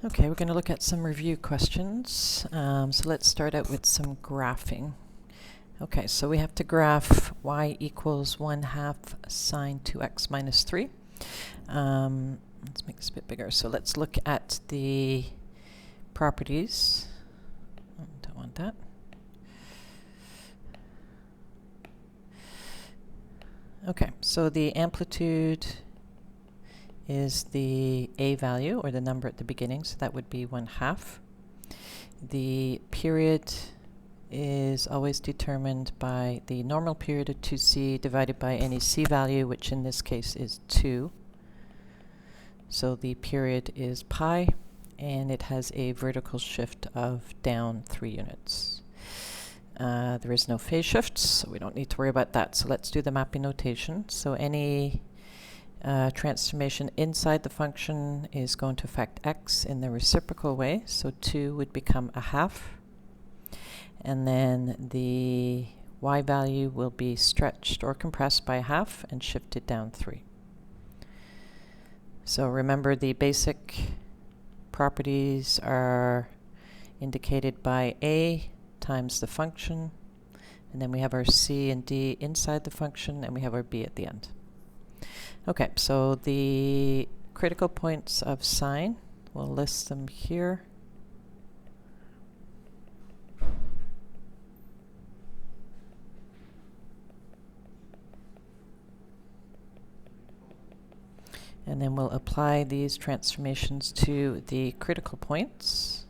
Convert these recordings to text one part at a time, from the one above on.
Okay, we're going to look at some review questions. So let's start out with some graphing. Okay, so we have to graph y equals 1/2 sine 2x minus 3. Let's make this a bit bigger. So let's look at the properties. Oh, don't want that. Okay, so the amplitude is the a value, or the number at the beginning, so that would be 1/2. The period is always determined by the normal period of 2c divided by any c value, which in this case is 2. So the period is pi, and it has a vertical shift of down 3 units. There is no phase shift, so we don't need to worry about that. So let's do the mapping notation. So any transformation inside the function is going to affect x in the reciprocal way. So 2 would become 1/2. And then the y value will be stretched or compressed by 1/2 and shifted down 3. So remember, the basic properties are indicated by a times the function, and then we have our c and d inside the function, and we have our b at the end. Okay, so the critical points of sine, we'll list them here. And then we'll apply these transformations to the critical points.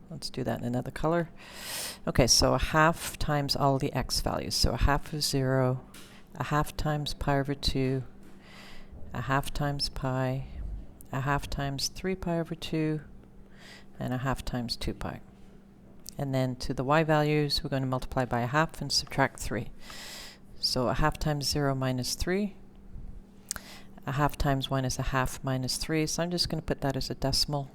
Let's do that in another color. Okay, so 1/2 times all the x values. So 1/2 of 0, 1/2 times pi over 2, 1/2 times pi, 1/2 times 3 pi over 2, and 1/2 times 2 pi. And then to the y values, we're going to multiply by 1/2 and subtract 3. So 1/2 times 0 minus 3. 1/2 times 1 is 1/2 minus 3, so I'm just going to put that as a decimal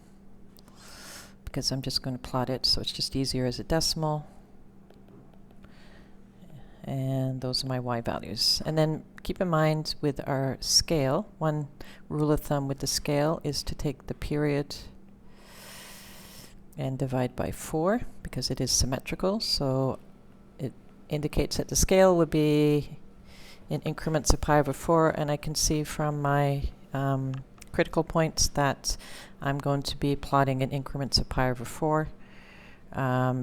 because I'm just going to plot it, so it's just easier as a decimal. And those are my y values. And then keep in mind with our scale, one rule of thumb with the scale is to take the period and divide by 4 because it is symmetrical, so it indicates that the scale would be in increments of pi over 4, and I can see from my critical points that I'm going to be plotting in increments of pi over 4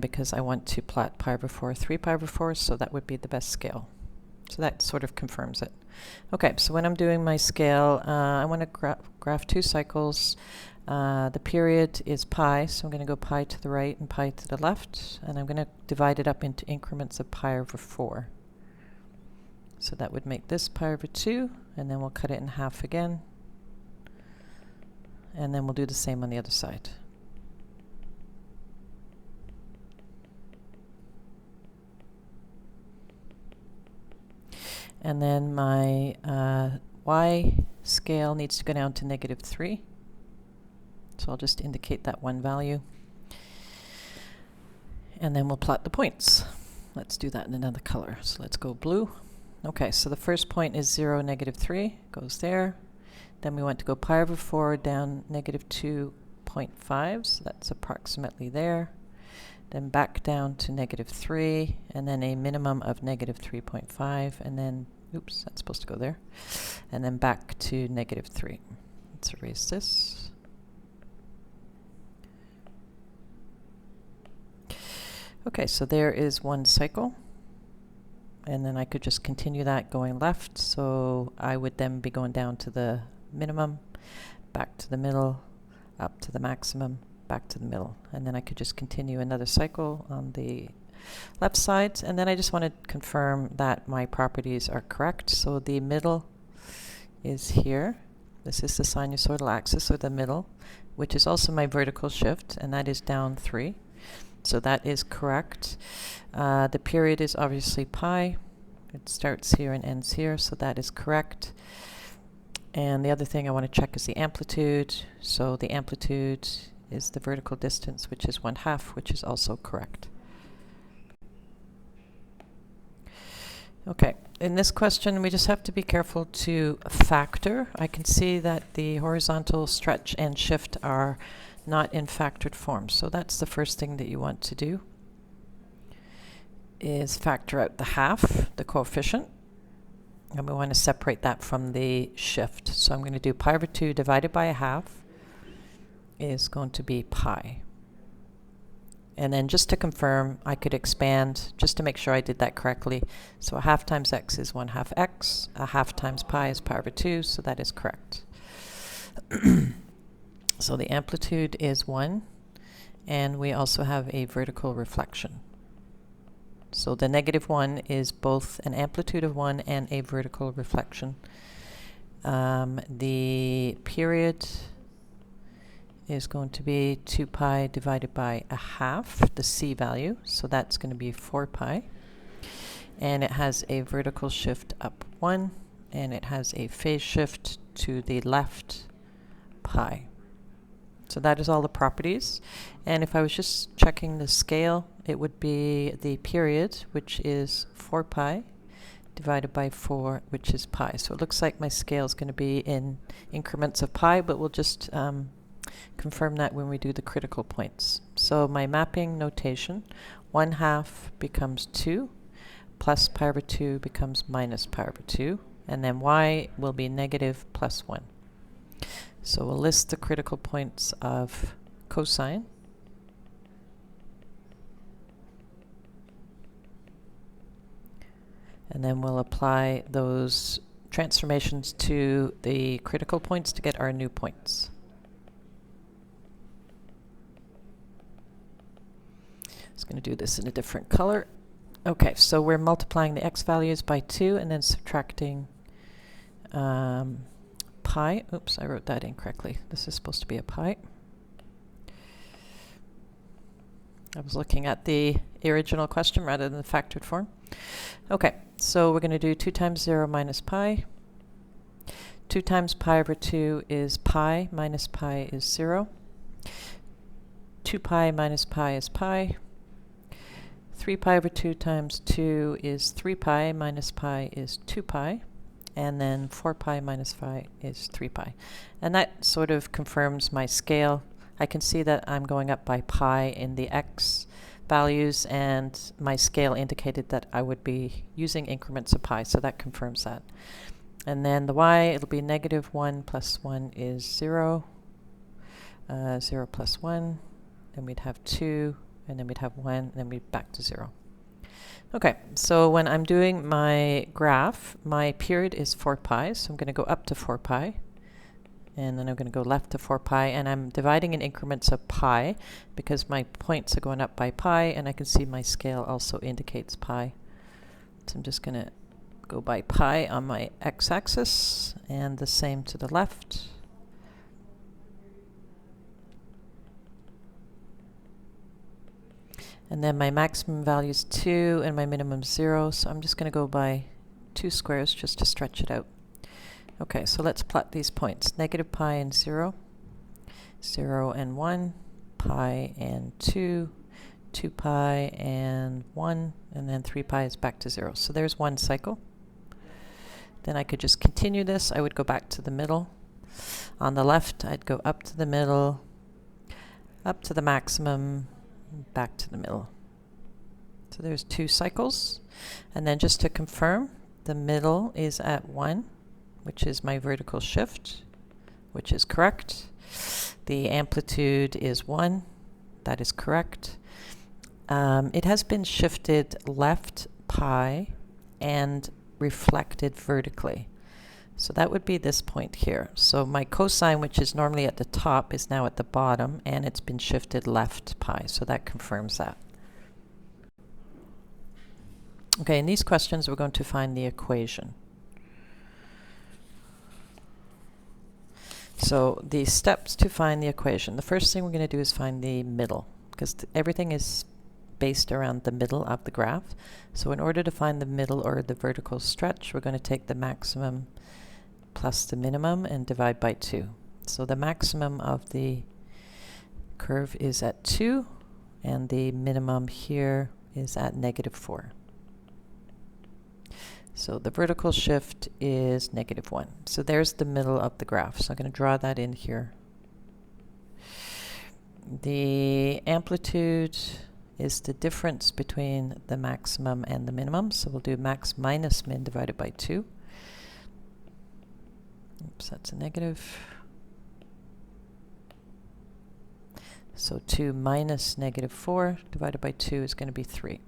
because I want to plot pi over 4, 3 pi over 4, so that would be the best scale. So that sort of confirms it. Okay, so when I'm doing my scale, I want to graph 2 cycles. The period is pi, so I'm going to go pi to the right and pi to the left, and I'm going to divide it up into increments of pi over 4. So that would make this pi over 2, and then we'll cut it in half again. And then we'll do the same on the other side. And then my y scale needs to go down to -3. So I'll just indicate that one value. And then we'll plot the points. Let's do that in another color. So let's go blue. Okay, so the first point is 0, -3, goes there. Then we want to go pi over 4 down -2.5, so that's approximately there. Then back down to -3, and then a minimum of -3.5, and then, oops, that's supposed to go there. And then back to -3. Let's erase this. Okay, so there is one cycle. And then I could just continue that going left, so I would then be going down to the minimum, back to the middle, up to the maximum, back to the middle. And then I could just continue another cycle on the left side, and then I just want to confirm that my properties are correct. So the middle is here. This is the sinusoidal axis, or the middle, which is also my vertical shift, and that is down 3. So that is correct. The period is obviously pi. It starts here and ends here, so that is correct. And the other thing I want to check is the amplitude. So the amplitude is the vertical distance, which is 1/2, which is also correct. Okay, in this question we just have to be careful to factor. I can see that the horizontal stretch and shift are not in factored form. So that's the first thing that you want to do, is factor out the half, the coefficient, and we want to separate that from the shift. So I'm going to do pi over 2 divided by a half is going to be pi. And then just to confirm, I could expand just to make sure I did that correctly. So a half times x is 1/2 x, a half times pi is pi over 2, so that is correct. So the amplitude is 1, and we also have a vertical reflection. So the -1 is both an amplitude of 1 and a vertical reflection. The period is going to be 2 pi divided by a half, the c value, so that's going to be 4 pi. And it has a vertical shift up 1, and it has a phase shift to the left pi. So that is all the properties. And if I was just checking the scale, it would be the period, which is 4 pi, divided by 4, which is pi. So it looks like my scale is going to be in increments of pi, but we'll just confirm that when we do the critical points. So my mapping notation, 1/2 becomes 2, plus pi over 2 becomes minus pi over 2, and then y will be negative plus 1. So we'll list the critical points of cosine. And then we'll apply those transformations to the critical points to get our new points. Just going to do this in a different color. Okay, so we're multiplying the x values by 2 and then subtracting pi. Oops, I wrote that incorrectly. This is supposed to be a pi. I was looking at the original question rather than the factored form. Okay, so we're going to do 2 times 0 minus pi. 2 times pi over 2 is pi, minus pi is 0. 2 pi minus pi is pi. 3 pi over 2 times 2 is 3 pi, minus pi is 2 pi. And then 4 pi minus pi is 3 pi. And that sort of confirms my scale. I can see that I'm going up by pi in the x values, and my scale indicated that I would be using increments of pi, so that confirms that. And then the y, it'll be -1 plus 1 is 0. 0 plus 1, then we'd have 2, and then we'd have 1, and then we'd back to 0. Okay, so when I'm doing my graph, my period is 4 pi, so I'm going to go up to 4 pi, and then I'm going to go left to 4 pi, and I'm dividing in increments of pi because my points are going up by pi, and I can see my scale also indicates pi. So I'm just going to go by pi on my x-axis, and the same to the left. And then my maximum value is 2 and my minimum 0, so I'm just going to go by 2 squares just to stretch it out. Okay, so let's plot these points. Negative pi and 0, 0 and 1, pi and 2, 2 pi and 1, and then 3 pi is back to 0. So there's one cycle. Then I could just continue this. I would go back to the middle. On the left, I'd go up to the middle, up to the maximum, back to the middle. So there's 2 cycles. And then just to confirm, the middle is at 1, which is my vertical shift, which is correct. The amplitude is 1. That is correct. It has been shifted left pi and reflected vertically. So that would be this point here. So my cosine, which is normally at the top, is now at the bottom, and it's been shifted left pi. So that confirms that. Okay, in these questions, we're going to find the equation. So the steps to find the equation. The first thing we're going to do is find the middle, because everything is based around the middle of the graph. So in order to find the middle or the vertical stretch, we're going to take the maximum plus the minimum and divide by 2. So the maximum of the curve is at 2, and the minimum here is at -4. So the vertical shift is -1. So there's the middle of the graph. So I'm going to draw that in here. The amplitude is the difference between the maximum and the minimum. So we'll do max minus min divided by 2. Oops, that's a negative. So 2 minus negative 4 divided by 2 is going to be 3.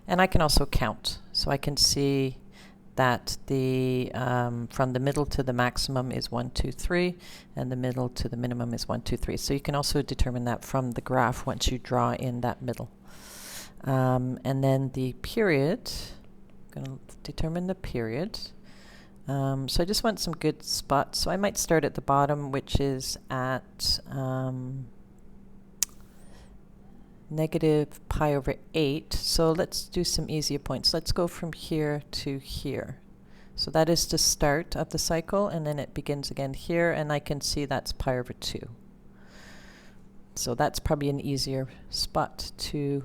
And I can also count. So I can see that the from the middle to the maximum is 1, 2, 3, and the middle to the minimum is 1, 2, 3. So you can also determine that from the graph once you draw in that middle. And then the period, I'm going to determine the period. So I just want some good spots. So I might start at the bottom, which is at negative pi over 8. So let's do some easier points. Let's go from here to here. So that is the start of the cycle, and then it begins again here, and I can see that's pi over 2. So that's probably an easier spot to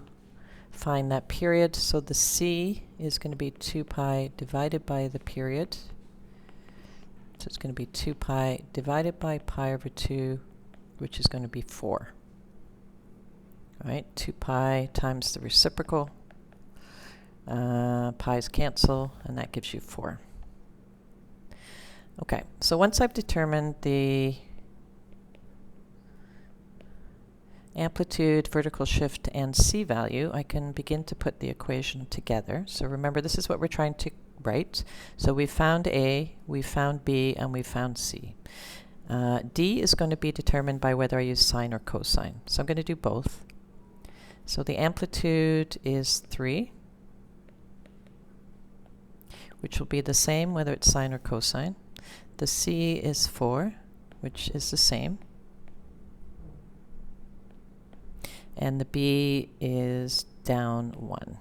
find that period. So the C is going to be 2 pi divided by the period. So it's going to be 2 pi divided by pi over 2, which is going to be 4. Right, 2 pi times the reciprocal, pi's cancel, and that gives you 4. Okay, so once I've determined the amplitude, vertical shift, and C value, I can begin to put the equation together. So remember, this is what we're trying to write. So we found A, we found B, and we found C. D is going to be determined by whether I use sine or cosine. So I'm going to do both. So the amplitude is 3, which will be the same whether it's sine or cosine. The C is 4, which is the same. And the B is down 1.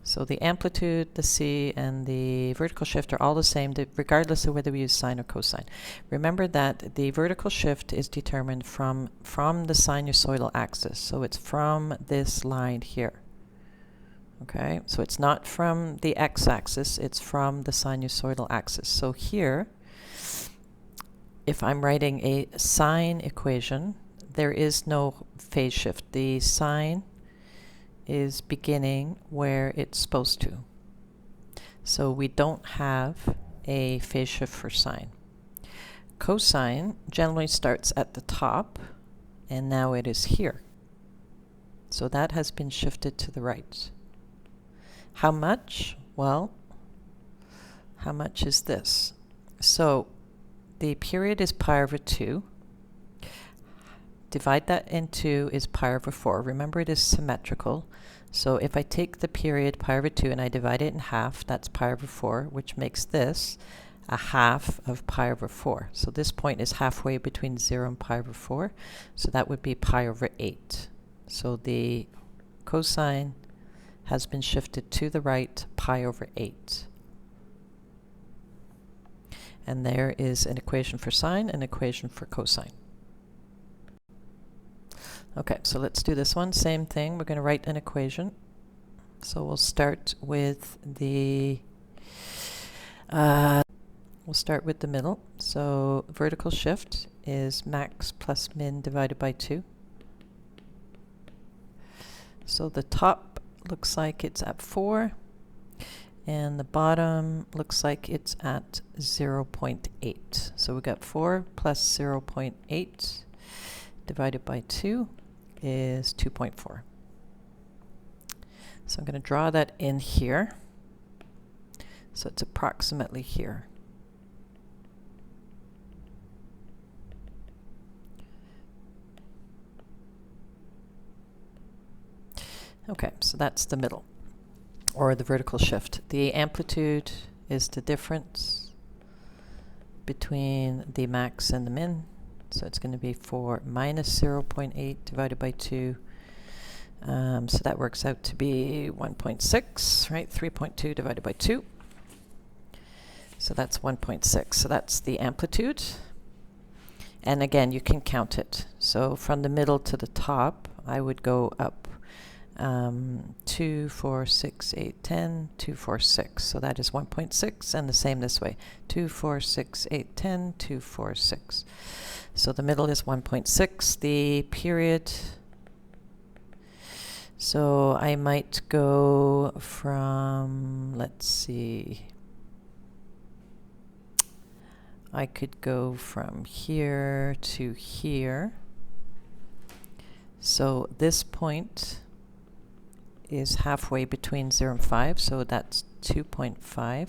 So the amplitude, the C, and the vertical shift are all the same, regardless of whether we use sine or cosine. Remember that the vertical shift is determined from the sinusoidal axis. So it's from this line here. Okay, so it's not from the x-axis, it's from the sinusoidal axis. So here, if I'm writing a sine equation, there is no phase shift. The sine is beginning where it's supposed to. So we don't have a phase shift for sine. Cosine generally starts at the top, and now it is here. So that has been shifted to the right. How much? Well, how much is this? So the period is pi over 2. Divide that into is pi over 4. Remember, it is symmetrical. So if I take the period pi over 2 and I divide it in half, that's pi over 4, which makes this a half of pi over 4. So this point is halfway between 0 and pi over 4. So that would be pi over 8. So the cosine has been shifted to the right, pi over 8. And there is an equation for sine, an equation for cosine. Okay, so let's do this one. Same thing. We're going to write an equation. So we'll start with the middle. So vertical shift is max plus min divided by 2. So the top looks like it's at 4, and the bottom looks like it's at 0.8. So we got 4 plus 0.8 divided by 2 is 2.4. So I'm going to draw that in here. So it's approximately here. Okay, so that's the middle, or the vertical shift. The amplitude is the difference between the max and the min. So it's going to be 4 minus 0.8 divided by 2. So that works out to be 1.6, right? 3.2 divided by 2. So that's 1.6. So that's the amplitude. And again, you can count it. So from the middle to the top, I would go up 2, 4, 6, 8, 10, 2, 4, 6. So that is 1.6, and the same this way. 2, 4, 6, 8, 10, 2, 4, 6. So the middle is 1.6. The period, so I might go from, let's see, I could go from here to here. So this point is halfway between 0 and 5, so that's 2.5.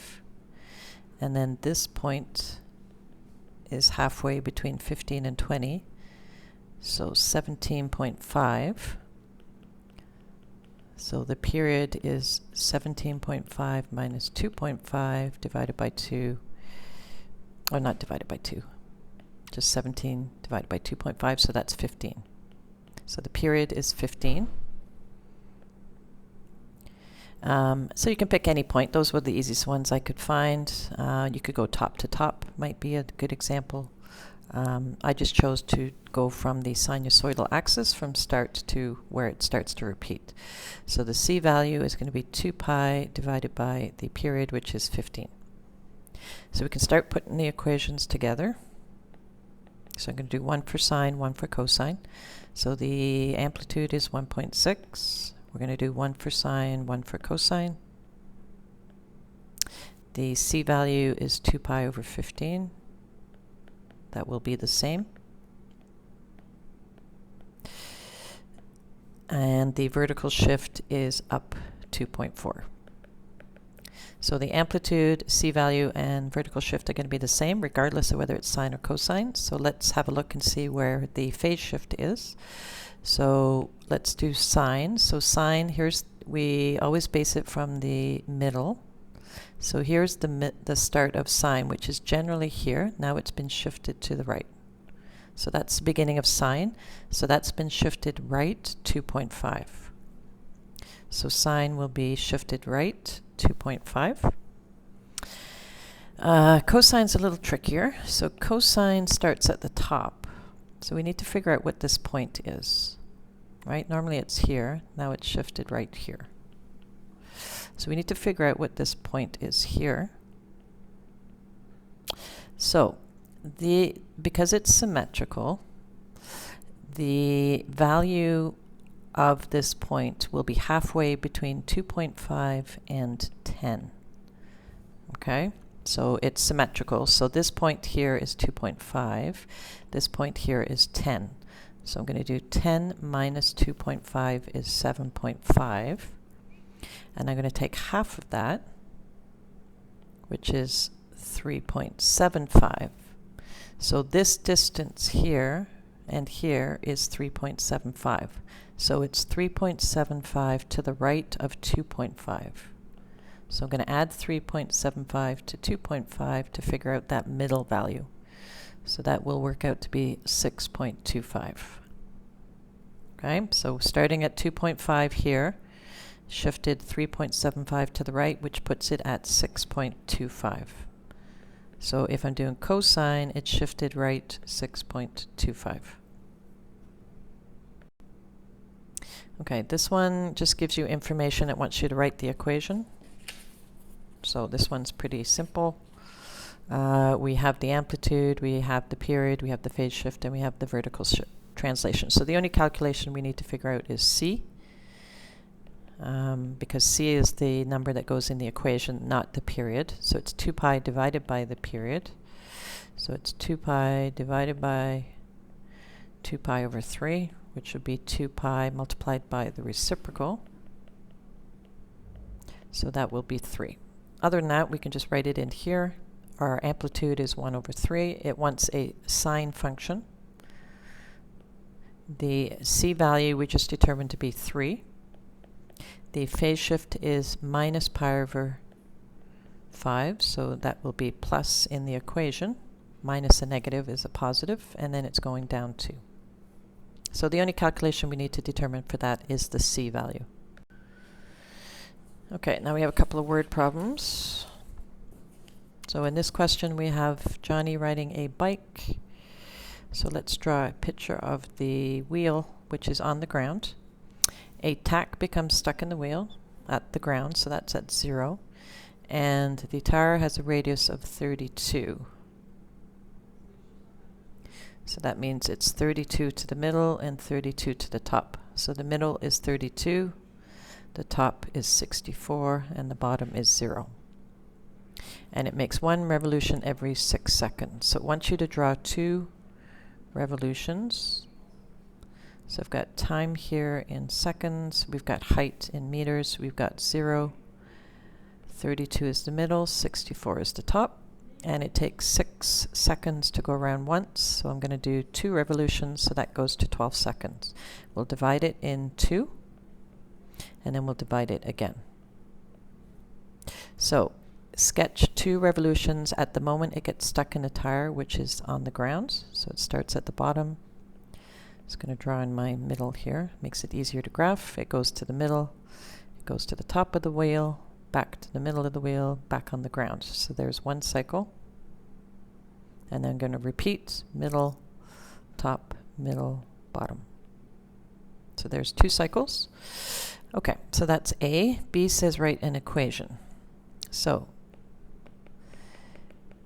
And then this point is halfway between 15 and 20, so 17.5. So the period is 17.5 minus 2.5 divided by 2, or not divided by 2, just 17 divided by 2.5, so that's 15. So the period is 15. So you can pick any point. Those were the easiest ones I could find. You could go top to top, might be a good example. I just chose to go from the sinusoidal axis from start to where it starts to repeat. So the C value is going to be 2 pi divided by the period, which is 15. So we can start putting the equations together. So I'm going to do one for sine, one for cosine. So the amplitude is 1.6. We're going to do one for sine, one for cosine. The C value is 2 pi over 15. That will be the same. And the vertical shift is up 2.4. So the amplitude, C value, and vertical shift are going to be the same regardless of whether it's sine or cosine. So let's have a look and see where the phase shift is. So let's do sine. So sine, we always base it from the middle. So here's the start of sine, which is generally here. Now it's been shifted to the right. So that's the beginning of sine. So that's been shifted right 2.5. So sine will be shifted right 2.5. Cosine's a little trickier. So cosine starts at the top. So we need to figure out what this point is. Right? Normally it's here. Now it's shifted right here. So we need to figure out what this point is here. So because it's symmetrical, the value of this point will be halfway between 2.5 and 10. Okay, so it's symmetrical. So this point here is 2.5. This point here is 10. So I'm going to do 10 minus 2.5 is 7.5. And I'm going to take half of that, which is 3.75. So this distance here and here is 3.75. So it's 3.75 to the right of 2.5. So I'm going to add 3.75 to 2.5 to figure out that middle value. So that will work out to be 6.25. Okay, so starting at 2.5 here, shifted 3.75 to the right, which puts it at 6.25. So if I'm doing cosine, it's shifted right 6.25. Okay, this one just gives you information. It wants you to write the equation. So this one's pretty simple. We have the amplitude, we have the period, we have the phase shift, and we have the vertical translation. So the only calculation we need to figure out is C, because C is the number that goes in the equation, not the period. So it's 2 pi divided by the period. So it's 2 pi divided by 2 pi over 3, which would be 2 pi multiplied by the reciprocal. So that will be 3. Other than that, we can just write it in here. Our amplitude is 1 over 3. It wants a sine function. The C value we just determined to be 3. The phase shift is minus pi over 5, so that will be plus in the equation. Minus a negative is a positive, and then it's going down 2. So the only calculation we need to determine for that is the C value. Okay, now we have a couple of word problems. So in this question we have Johnny riding a bike. So let's draw a picture of the wheel which is on the ground. A tack becomes stuck in the wheel at the ground, so that's at 0. And the tire has a radius of 32. So that means it's 32 to the middle and 32 to the top. So the middle is 32, the top is 64, and the bottom is 0. And it makes 1 revolution every 6 seconds. So it wants you to draw 2 revolutions. So I've got time here in seconds, we've got height in meters, we've got 0, 32 is the middle, 64 is the top, and it takes 6 seconds to go around once, so I'm going to do 2 revolutions, so that goes to 12 seconds. We'll divide it in 2, and then we'll divide it again. So sketch 2 revolutions. At the moment it gets stuck in a tire which is on the ground, so it starts at the bottom. Just going to draw in my middle here, makes it easier to graph. It goes to the middle, it goes to the top of the wheel, back to the middle of the wheel, back on the ground. So there's 1 cycle, and then I'm going to repeat middle, top, middle, bottom. So there's 2 cycles. Okay, so that's A. B says write an equation. So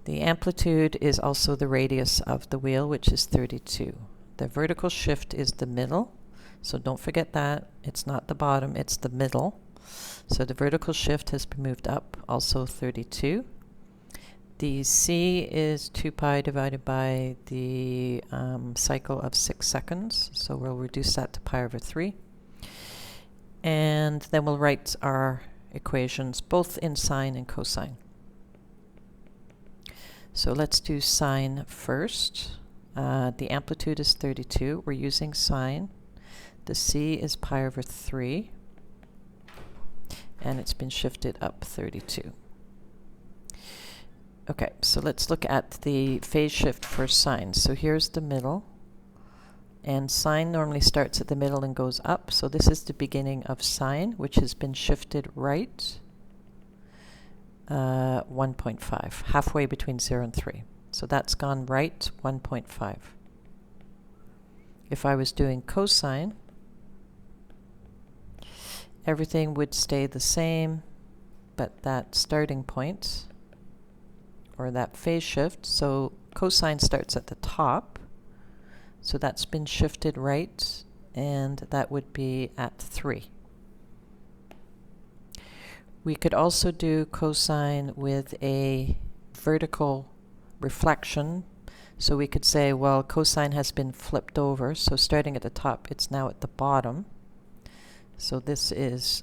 the amplitude is also the radius of the wheel, which is 32. The vertical shift is the middle, so don't forget that. It's not the bottom, it's the middle. So the vertical shift has been moved up, also 32. The C is 2 pi divided by the cycle of 6 seconds, so we'll reduce that to pi over 3. And then we'll write our equations both in sine and cosine. So let's do sine first. The amplitude is 32. We're using sine. The C is pi over 3. And it's been shifted up 32. Okay, so let's look at the phase shift for sine. So here's the middle. And sine normally starts at the middle and goes up. So this is the beginning of sine, which has been shifted right 1.5, halfway between 0 and 3. So that's gone right 1.5. If I was doing cosine, everything would stay the same, but that starting point, or that phase shift, so cosine starts at the top, so that's been shifted right, and that would be at 3. We could also do cosine with a vertical reflection. So we could say, well, cosine has been flipped over, so starting at the top, it's now at the bottom. So this is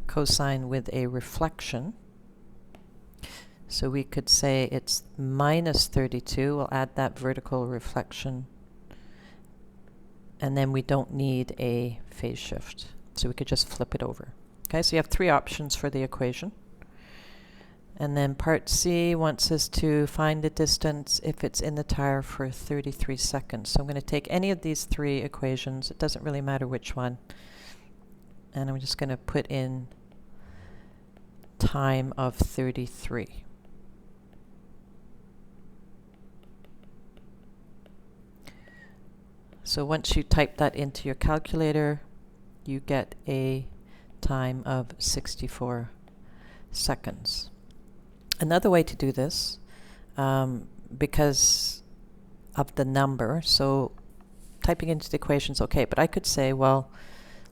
cosine with a reflection. So we could say it's minus 32. We'll add that vertical reflection. And then we don't need a phase shift. So we could just flip it over. Okay, so you have 3 options for the equation. And then part C wants us to find the distance if it's in the tire for 33 seconds. So I'm going to take any of these 3 equations. It doesn't really matter which one. And I'm just going to put in time of 33. So once you type that into your calculator, you get a time of 64 seconds. Another way to do this, because of the number, so typing into the equation is okay, but I could say, well,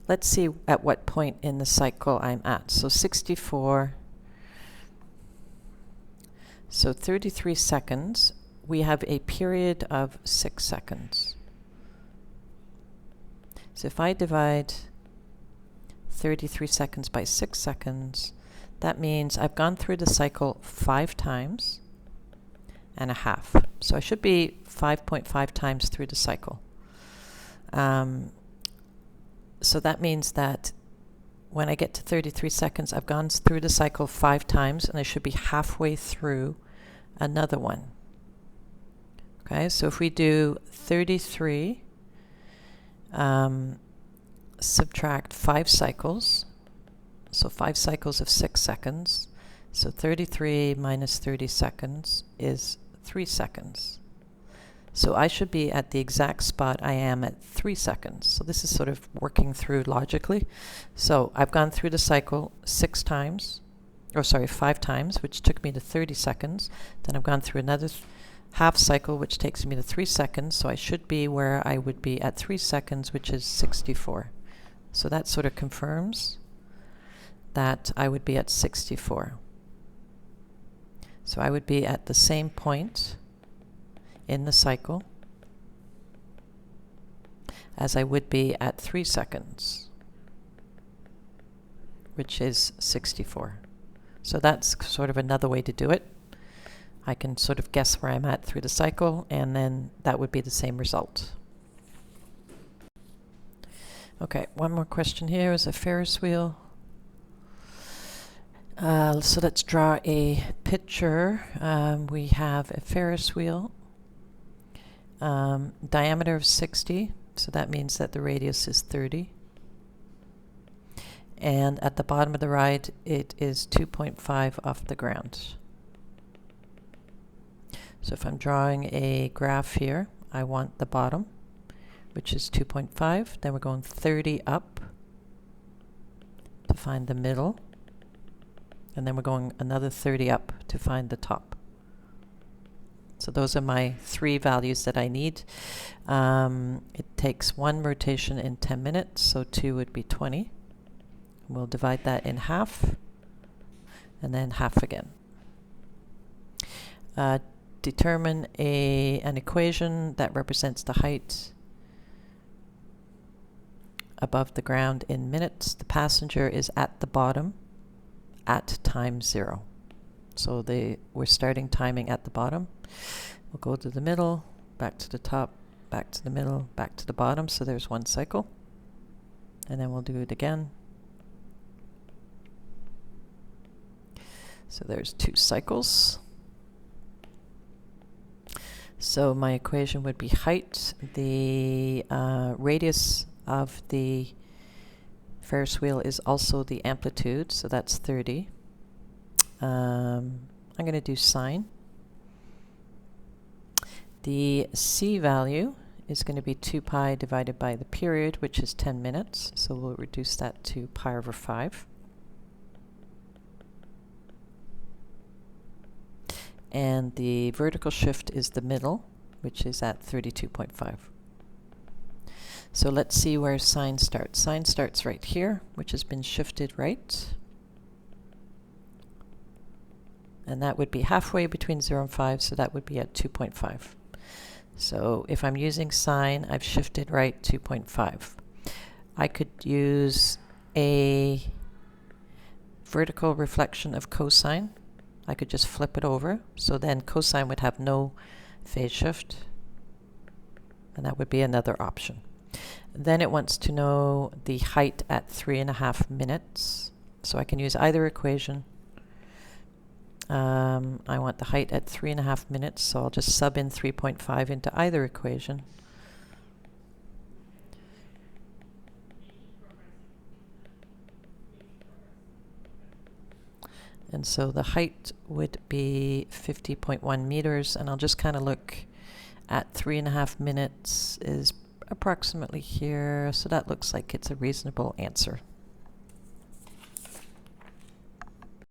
let's see at what point in the cycle I'm at. So 64, so 33 seconds, we have a period of 6 seconds. So if I divide 33 seconds by 6 seconds, that means I've gone through the cycle 5 times and a half. So I should be 5.5 times through the cycle. So that means that when I get to 33 seconds, I've gone through the cycle 5 times, and I should be halfway through another one. Okay, so if we do 33, subtract 5 cycles, so 5 cycles of 6 seconds. So 33 minus 30 seconds is 3 seconds. So I should be at the exact spot I am at 3 seconds. So this is sort of working through logically. So I've gone through the cycle 5 times, which took me to 30 seconds. Then I've gone through another half cycle, which takes me to 3 seconds, so I should be where I would be at 3 seconds, which is 64. So that sort of confirms that I would be at 64. So I would be at the same point in the cycle as I would be at 3 seconds, which is 64. So that's sort of another way to do it. I can sort of guess where I'm at through the cycle, and then that would be the same result. Okay, one more question here is a Ferris wheel. So let's draw a picture. We have a Ferris wheel, diameter of 60, so that means that the radius is 30. And at the bottom of the ride, it is 2.5 off the ground. So if I'm drawing a graph here, I want the bottom, which is 2.5. Then we're going 30 up to find the middle. And then we're going another 30 up to find the top. So those are my 3 values that I need. It takes 1 rotation in 10 minutes, so 2 would be 20. We'll divide that in half, and then half again. Determine an equation that represents the height above the ground in minutes. The passenger is at the bottom at time 0. So we're starting timing at the bottom. We'll go to the middle, back to the top, back to the middle, back to the bottom. So there's 1 cycle. And then we'll do it again. So there's 2 cycles. So my equation would be height. The radius of the Ferris wheel is also the amplitude, so that's 30. I'm going to do sine. The c value is going to be 2 pi divided by the period, which is 10 minutes. So we'll reduce that to pi over 5. And the vertical shift is the middle, which is at 32.5. So let's see where sine starts. Sine starts right here, which has been shifted right. And that would be halfway between 0 and 5, so that would be at 2.5. So if I'm using sine, I've shifted right 2.5. I could use a vertical reflection of cosine. I could just flip it over, so then cosine would have no phase shift, and that would be another option. Then it wants to know the height at 3.5 minutes, so I can use either equation. I want the height at 3.5 minutes, so I'll just sub in 3.5 into either equation. And so the height would be 50.1 meters, and I'll just kind of look at 3.5 minutes is approximately here, so that looks like it's a reasonable answer.